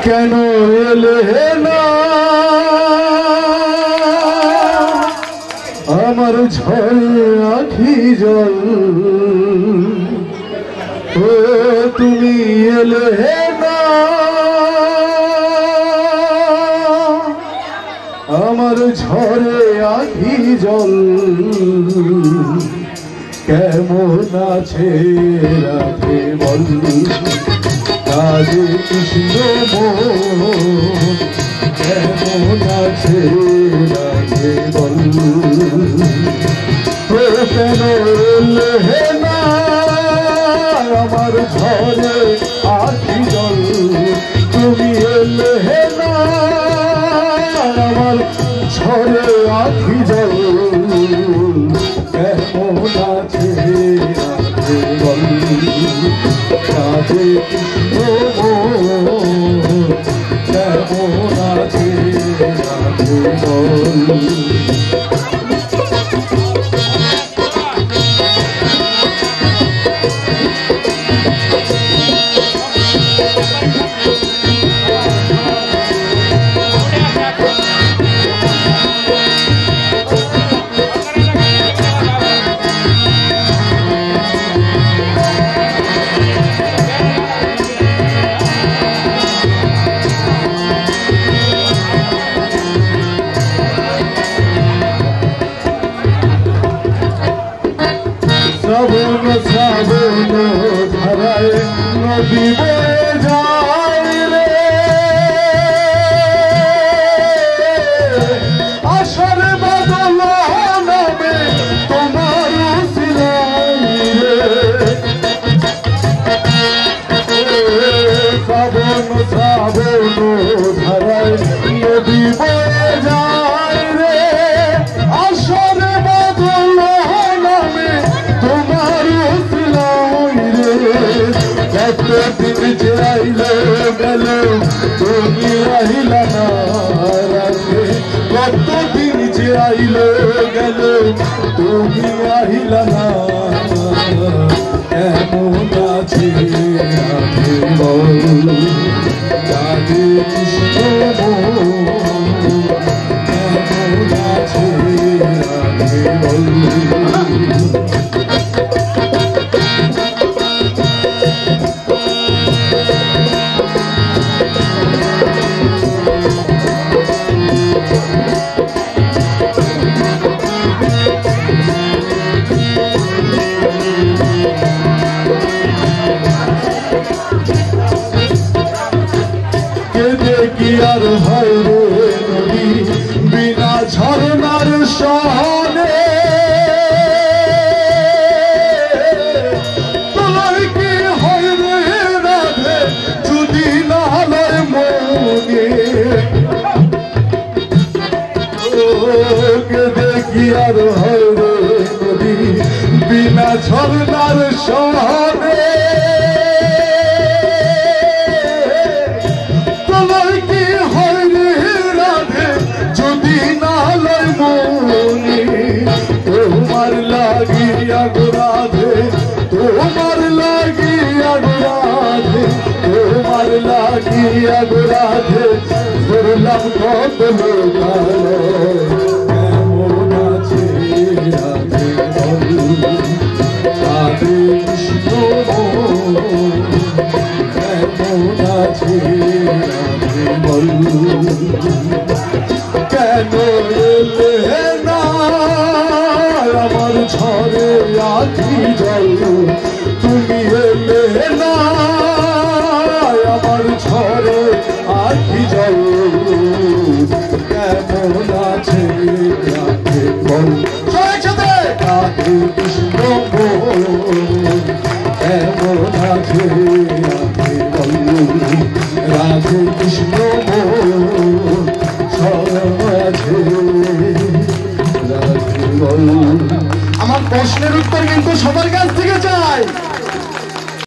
কেন এলে না আমার ঝরে আখি জল, ও তুমি এলে না আমার ঝরে আখি জল। কেমন আছে রাধে বল, রাধে কৃষ্ণ কেমন আছে রাধে বল। কেন এলে না আমার ঝরে আখি জল, তুমি এলে না আমার ঝরে আখি জল। কেমন আছে রাধে বল, রাধে কৃষ্ণ কেমন আছে রাধে বল। শ্রাবণ শ্রাবণ ধারায় নদী বয়ে যায় রে, আষাঢ় বাদল নামে তোমার উসিলায় রে। শ্রাবণ শ্রাবণ ধারায় নদী বয়ে যায় রে, আষাঢ় বাদল নামে তোমার উসিলায় রে। কতদিন যে আইলে গেল তুমি আহিলা না রাধে, কতদিন যে আইলে গেল তুমি আহিলা না। কেমন আছে রাধে বল, রাধে কৃষ্ণ কেমন আছে রাধে বল। কি আর হয় রে নদী বিনা ঝরনার সহনে, তোর কি হয় রে রাধে যদি না লয় মনে। কেঁদে কি আর হয় রে নদী বিনা ঝরনার সহনে, তোমার লাগিয়া গো রাধে, তোমার লাগিয়া গো রাধে, তোমার লাগিয়া গো রাধে ধরলাম কত লোকালো। কেমন আছে রাধে বল, রাধে কৃষ্ণ কেমন আছে রাধে বল। কেন এলে না আমার ঝরে আখি জল, তুমি এলে না আমার ঝরে আখি জল। কেমন আছে রাধে বল, রাধে কৃষ্ণ কেমন আছে রাধে বল, রাধে কৃষ্ণ